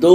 2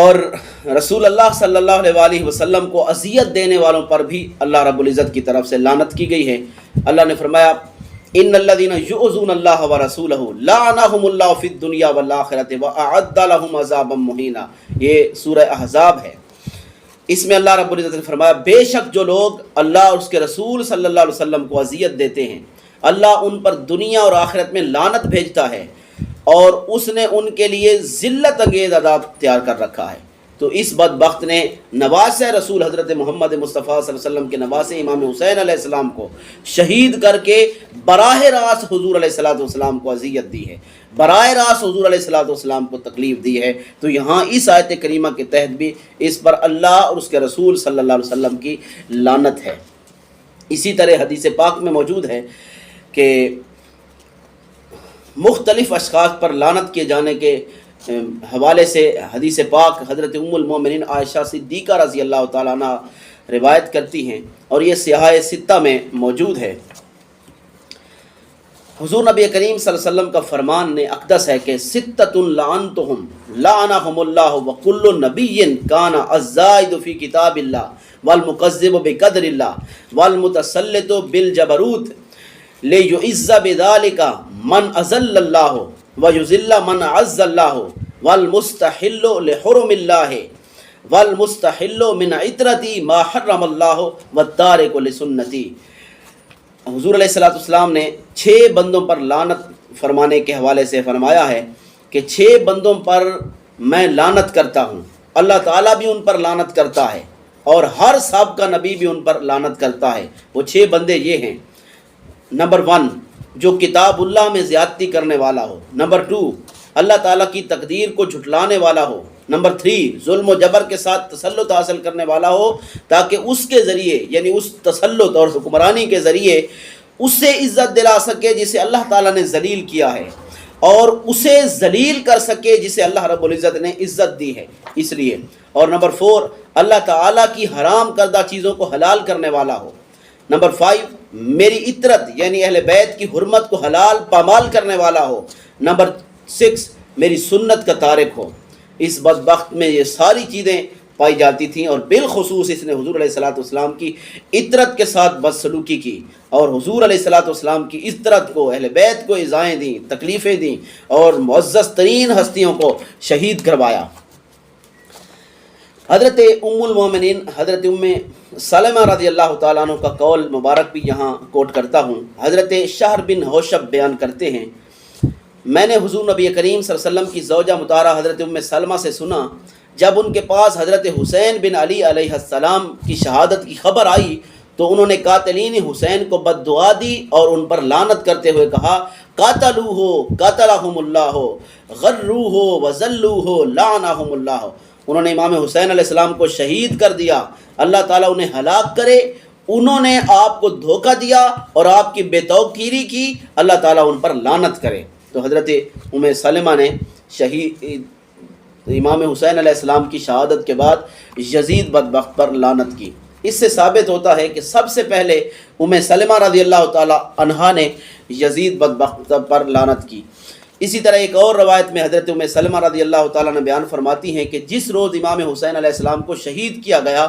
اور رسول اللہ صلی اللہ علیہ وسلم کو اذیت دینے والوں پر بھی اللہ رب العزت کی طرف سے لعنت کی گئی ہے۔ اللہ نے فرمایا ان الذین یؤذون اللہ ورسولہ لعنہم اللہ فی الدنیا والآخرۃ واعد لهم عذابا مہینا، یہ سورہ احزاب ہے۔ اس میں اللہ رب العزت نے فرمایا بے شک جو لوگ اللہ اور اس کے رسول صلی اللہ علیہ وسلم کو اذیت دیتے ہیں، اللہ ان پر دنیا اور آخرت میں لعنت بھیجتا ہے اور اس نے ان کے لیے ذلت انگیز عذاب تیار کر رکھا ہے۔ تو اس بدبخت نے نواسہ رسول حضرت محمد مصطفیٰ صلی اللہ علیہ وسلم کے نواسہ امام حسین علیہ السلام کو شہید کر کے براہ راست حضور علیہ السلام کو اذیت دی ہے، براہ راست حضور علیہ السلام کو تکلیف دی ہے۔ تو یہاں اس آیت کریمہ کے تحت بھی اس پر اللہ اور اس کے رسول صلی اللہ علیہ وسلم کی لعنت ہے۔ اسی طرح حدیث پاک میں موجود ہے کہ مختلف اشخاص پر لعنت کیے جانے کے حوالے سے حدیث پاک حضرت ام المومنین عائشہ صدیقہ رضی اللہ تعالیٰ عنہ روایت کرتی ہیں اور یہ سیاح ستہ میں موجود ہے۔ حضور نبی کریم صلی اللہ علیہ وسلم کا فرمان نے اقدس ہے کہ ستۃ لعنتہم لعنہم اللہ وکل نبی کان الزائد فی کتاب اللہ والمکذب بقدر اللہ والمتسلط بالجبروت لیعز بذلک من اذل اللہ وَيُذِلَّ مَنْ عَزَّ اللَّهُ وَالْمُسْتَحِلُّ لِحُرُمِ اللَّهِ وَالْمُسْتَحِلُّ مِنْ عِتْرَتِي مَا حَرَّمَ اللَّهُ وَالتَّارِكُ لِسُنَّتِي۔ حضور علیہ السلام نے 6 بندوں پر لعنت فرمانے کے حوالے سے فرمایا ہے کہ 6 بندوں پر میں لعنت کرتا ہوں، اللہ تعالیٰ بھی ان پر لعنت کرتا ہے اور ہر سابقہ نبی بھی ان پر لعنت کرتا ہے۔ وہ 6 بندے یہ ہیں، نمبر 1 جو کتاب اللہ میں زیادتی کرنے والا ہو، نمبر 2 اللہ تعالیٰ کی تقدیر کو جھٹلانے والا ہو، نمبر 3 ظلم و جبر کے ساتھ تسلط حاصل کرنے والا ہو تاکہ اس کے ذریعے یعنی اس تسلط اور حکمرانی کے ذریعے اسے عزت دلا سکے جسے اللہ تعالیٰ نے ذلیل کیا ہے اور اسے ذلیل کر سکے جسے اللہ رب العزت نے عزت دی ہے اس لیے، اور نمبر 4 اللہ تعالیٰ کی حرام کردہ چیزوں کو حلال کرنے والا ہو، نمبر 5 میری عطرت یعنی اہل بیت کی حرمت کو حلال پامال کرنے والا ہو، نمبر 6 میری سنت کا تارک ہو۔ اس بدبخت میں یہ ساری چیزیں پائی جاتی تھیں اور بالخصوص اس نے حضور علیہ السلام کی عطرت کے ساتھ بدسلوکی کی اور حضور علیہ السلام کی عطرت کو اہل بیت کو ایذائیں دیں، تکلیفیں دیں اور معزز ترین ہستیوں کو شہید کروایا۔ حضرت ام المومنین حضرت ام سلمہ رضی اللہ تعالیٰ عنہ کا قول مبارک بھی یہاں کوٹ کرتا ہوں۔ حضرت شہر بن حوشب بیان کرتے ہیں میں نے حضور نبی کریم صلی اللہ علیہ وسلم کی زوجہ مطہرہ حضرت ام سلمہ سے سنا جب ان کے پاس حضرت حسین بن علی علیہ السلام کی شہادت کی خبر آئی تو انہوں نے قاتلین حسین کو بد دعا دی اور ان پر لعنت کرتے ہوئے کہا قاتلوہ قاتلہم اللہ غروہ وذلوہ لعنہم اللہ۔ انہوں نے امام حسین علیہ السلام کو شہید کر دیا، اللہ تعالیٰ انہیں ہلاک کرے، انہوں نے آپ کو دھوکہ دیا اور آپ کی بے توقیری کی، اللہ تعالیٰ ان پر لعنت کرے۔ تو حضرت ام سلمہ نے امام حسین علیہ السلام کی شہادت کے بعد یزید بدبخت پر لعنت کی۔ اس سے ثابت ہوتا ہے کہ سب سے پہلے ام سلمہ رضی اللہ تعالیٰ عنہا نے یزید بدبخت پر لعنت کی۔ اسی طرح ایک اور روایت میں حضرت ام سلمہ رضی اللہ تعالیٰ نے بیان فرماتی ہیں کہ جس روز امام حسین علیہ السلام کو شہید کیا گیا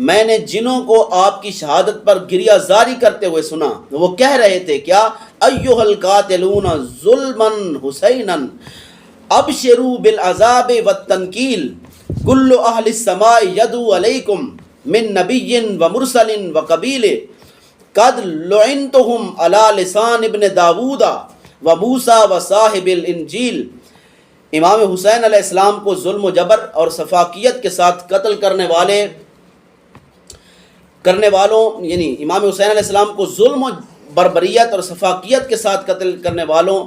میں نے جنوں کو آپ کی شہادت پر گریہ زاری کرتے ہوئے سنا، وہ کہہ رہے تھے کیا ایھا القاتلون ظلما حسینا ابشروا بالعذاب والتنکیل کل اہل السماء یدعو علیکم من نبی ومرسل وقبیل قد لعنتہم علی لسان ابن داود وموسیٰ وصاحب الانجیل۔ امام حسین علیہ السلام کو ظلم و جبر اور سفاکیت کے ساتھ قتل کرنے والوں یعنی امام حسین علیہ السلام کو ظلم و بربریت اور سفاکیت کے ساتھ قتل کرنے والوں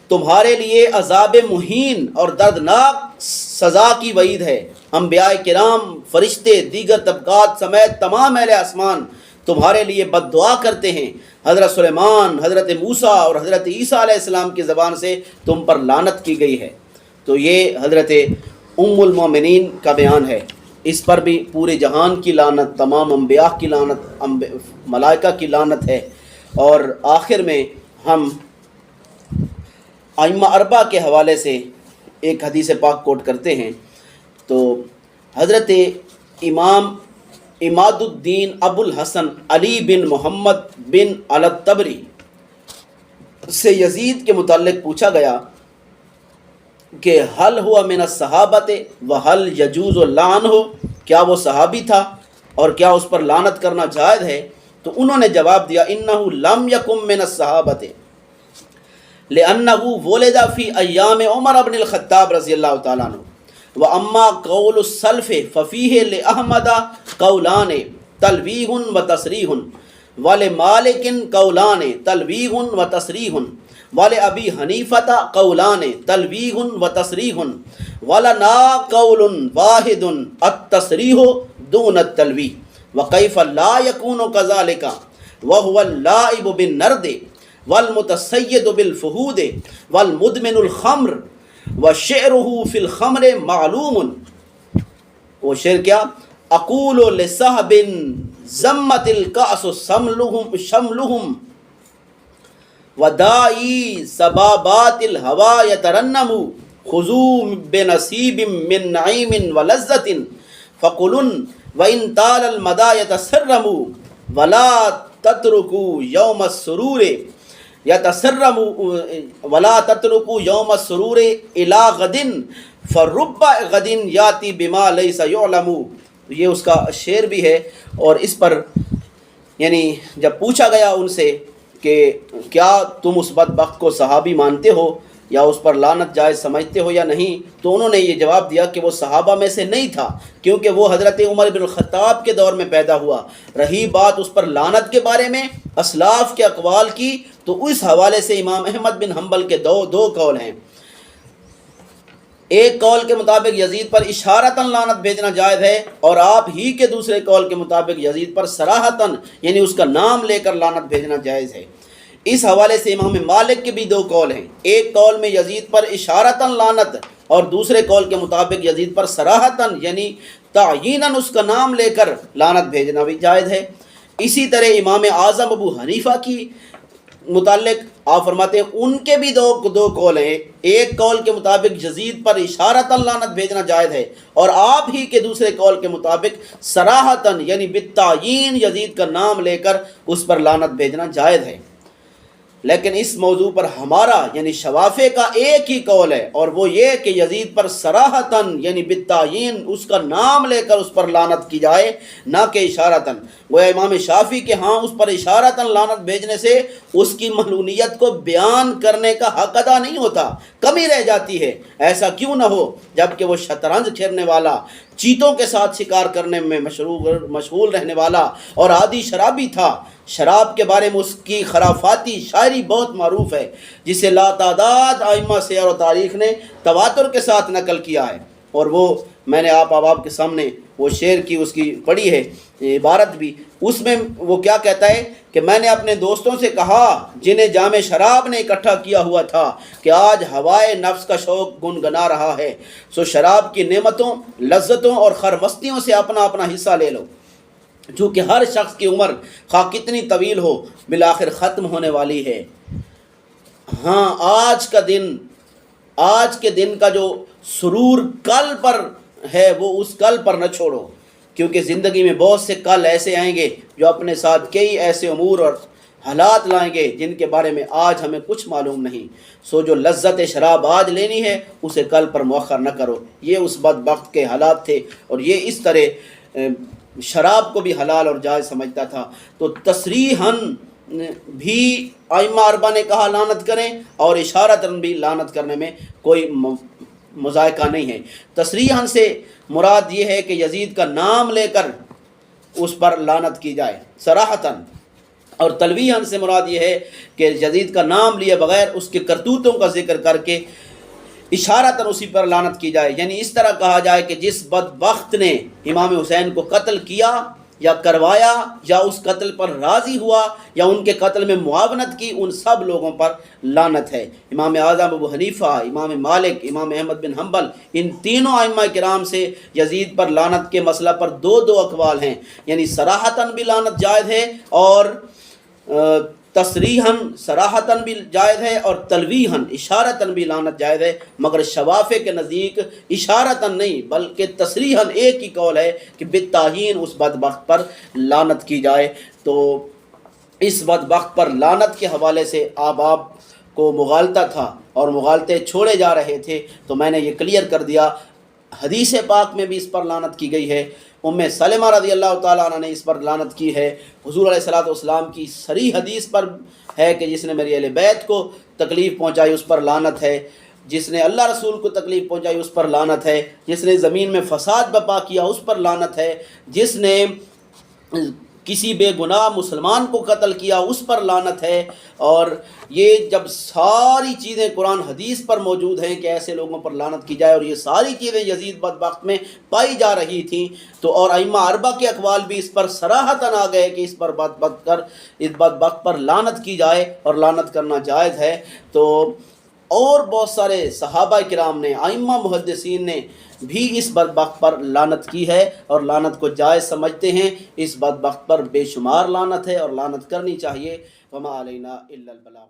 تمہارے لیے عذاب مہین اور دردناک سزا کی وعید ہے۔ انبیاء کرام، فرشتے، دیگر طبقات سمیت تمام اہل آسمان تمہارے لیے بد دعا کرتے ہیں۔ حضرت سلیمان، حضرت موسیٰ اور حضرت عیسیٰ علیہ السلام کی زبان سے تم پر لعنت کی گئی ہے۔ تو یہ حضرت ام المومنین کا بیان ہے، اس پر بھی پورے جہان کی لعنت، تمام انبیاء کی لعنت، ملائکہ کی لعنت ہے۔ اور آخر میں ہم ائمہ اربعہ کے حوالے سے ایک حدیث پاک کوٹ کرتے ہیں تو حضرت امام اماد الدین ابو الحسن علی بن محمد بن الطبری سے یزید کے متعلق پوچھا گیا کہ حل ہوا من الصحابت و حل یجوز اللعن ہو، کیا وہ صحابی تھا اور کیا اس پر لعنت کرنا جائز ہے؟ تو انہوں نے جواب دیا انہ لم یکم من الصحابت لانہ ولد فی ایام عمر بن الخطاب رضی اللہ تعالیٰ عنہ واما قول السلف ففیہ لأحمد قولان تلویح و تصریح ولمالک قولان تلویح و تصریح ولابی حنیفۃ قولان تلویح و تصریح ولنا قول واحد التصریح دون التلویح وکیف لا یکون کذالک وهو اللاعب بالنرد والمتسید بالفہود والمدمن الخمر وشعرہ فی الخمر معلوم. وہ شعر کیا؟ اقول لصحب زمت الکأس شملہم ودائی سبابات الہوى یترنم خذوا بنصیب من نعیم ولذت فقلن وإن طال المدى يتسرم ولا تتركوا يوم السرور يتسرم ولا تتركوا يوم السرور إلى غد فرب غد يأتي بما ليس يعلم. یہ اس کا شعر بھی ہے. اور اس پر یعنی جب پوچھا گیا ان سے کہ کیا تم اس بدبخت کو صحابی مانتے ہو یا اس پر لعنت جائز سمجھتے ہو یا نہیں، تو انہوں نے یہ جواب دیا کہ وہ صحابہ میں سے نہیں تھا، کیونکہ وہ حضرت عمر بن الخطاب کے دور میں پیدا ہوا. رہی بات اس پر لعنت کے بارے میں اسلاف کے اقوال کی، تو اس حوالے سے امام احمد بن حنبل کے دو قول ہیں. ایک قول کے مطابق یزید پر اشارتاً لعنت بھیجنا جائز ہے، اور آپ ہی کے دوسرے قول کے مطابق یزید پر صراحتاً یعنی اس کا نام لے کر لعنت بھیجنا جائز ہے. اس حوالے سے امام مالک کے بھی دو قول ہیں. ایک قول میں یزید پر اشارتاً لعنت، اور دوسرے قول کے مطابق یزید پر صراحتاً یعنی تعییناً اس کا نام لے کر لعنت بھیجنا بھی جائز ہے. اسی طرح امام اعظم ابو حنیفہ کی متعلق آپ فرماتے ہیں ان کے بھی دو قول ہیں. ایک قول کے مطابق یزید پر اشارتاً لعنت بھیجنا جائز ہے، اور آپ ہی کے دوسرے قول کے مطابق صراحتاً یعنی بالتعیین یزید کا نام لے کر اس پر لعنت بھیجنا جائز ہے. لیکن اس موضوع پر ہمارا یعنی شوافع کا ایک ہی قول ہے، اور وہ یہ کہ یزید پر صراحتاً یعنی بالتعیین اس کا نام لے کر اس پر لعنت کی جائے، نہ کہ اشارتاً. گویا امام شافعی کے ہاں اس پر اشارتاً لعنت بھیجنے سے اس کی ملعونیت کو بیان کرنے کا حق ادا نہیں ہوتا، کمی رہ جاتی ہے. ایسا کیوں نہ ہو جبکہ وہ شطرنج کھیلنے والا، چیتوں کے ساتھ شکار کرنے میں مشغول رہنے والا اور عادی شرابی تھا. شراب کے بارے میں اس کی خرافاتی شاعری بہت معروف ہے، جسے لا تعداد ائمہ سیر و تاریخ نے تواتر کے ساتھ نقل کیا ہے. اور وہ میں نے آپ کے سامنے وہ شعر کی اس کی پڑھی ہے عبارت بھی. اس میں وہ کیا کہتا ہے کہ میں نے اپنے دوستوں سے کہا جنہیں جام شراب نے اکٹھا کیا ہوا تھا کہ آج ہوائے نفس کا شوق گنگنا رہا ہے، سو شراب کی نعمتوں، لذتوں اور خرمستیوں سے اپنا اپنا حصہ لے لو. چونکہ ہر شخص کی عمر خواہ کتنی طویل ہو بالآخر ختم ہونے والی ہے. ہاں آج کے دن کا جو سرور کل پر ہے وہ اس کل پر نہ چھوڑو، کیونکہ زندگی میں بہت سے کل ایسے آئیں گے جو اپنے ساتھ کئی ایسے امور اور حالات لائیں گے جن کے بارے میں آج ہمیں کچھ معلوم نہیں. سو جو لذت شراب آج لینی ہے اسے کل پر مؤخر نہ کرو. یہ اس بدبخت کے حالات تھے، اور یہ اس طرح شراب کو بھی حلال اور جائز سمجھتا تھا. تو تصریحاً بھی ائمہ اربعہ نے کہا لعنت کریں، اور اشارتاً بھی لعنت کرنے میں کوئی مذائقہ نہیں ہے. تصریحاً سے مراد یہ ہے کہ یزید کا نام لے کر اس پر لعنت کی جائے صراحتاً، اور تلویحاً سے مراد یہ ہے کہ یزید کا نام لیے بغیر اس کے کرتوتوں کا ذکر کر کے اشارتاً اسی پر لعنت کی جائے. یعنی اس طرح کہا جائے کہ جس بدبخت نے امام حسین کو قتل کیا یا کروایا یا اس قتل پر راضی ہوا یا ان کے قتل میں معاونت کی، ان سب لوگوں پر لعنت ہے. امام اعظم ابو حنیفہ، امام مالک، امام احمد بن حنبل، ان تینوں ائمہ کرام سے یزید پر لعنت کے مسئلہ پر دو اقوال ہیں. یعنی صراحتاً بھی لعنت جائز ہے، اور تصریحاً صراحتاً بھی جائز ہے اور تلویحاً اشارتاً بھی لعنت جائز ہے، مگر شوافع کے نزدیک اشارتاً نہیں بلکہ تصریحاً ایک ہی قول ہے کہ بالتعیین اس بدبخت پر لعنت کی جائے۔ تو اس بدبخت پر لعنت کے حوالے سے آپ کو مغالطہ تھا اور مغالطے چھوڑے جا رہے تھے، تو میں نے یہ کلیئر کر دیا۔ حدیث پاک میں بھی اس پر لعنت کی گئی ہے، ام سلمہ رضی اللہ تعالیٰ عنہ نے اس پر لعنت کی ہے، حضور علیہ الصلوۃ والسلام کی صریح حدیث پر ہے کہ جس نے میری اہل بیت کو تکلیف پہنچائی اس پر لعنت ہے، جس نے اللہ رسول کو تکلیف پہنچائی اس پر لعنت ہے، جس نے زمین میں فساد برپا کیا اس پر لعنت ہے، جس نے کسی بے گناہ مسلمان کو قتل کیا اس پر لعنت ہے۔ اور یہ جب ساری چیزیں قرآن حدیث پر موجود ہیں کہ ایسے لوگوں پر لعنت کی جائے، اور یہ ساری چیزیں یزید بدبخت میں پائی جا رہی تھیں، تو اور ائمہ اربعہ کے اقوال بھی اس پر صراحتاً آ گئے کہ اس بدبخت پر لعنت کی جائے اور لعنت کرنا جائز ہے۔ تو اور بہت سارے صحابہ کرام نے، ائمہ محدثین نے بھی اس بدبخت پر لعنت کی ہے اور لعنت کو جائز سمجھتے ہیں۔ اس بدبخت پر بے شمار لعنت ہے اور لعنت کرنی چاہیے۔ وما علینا الا البلاغ۔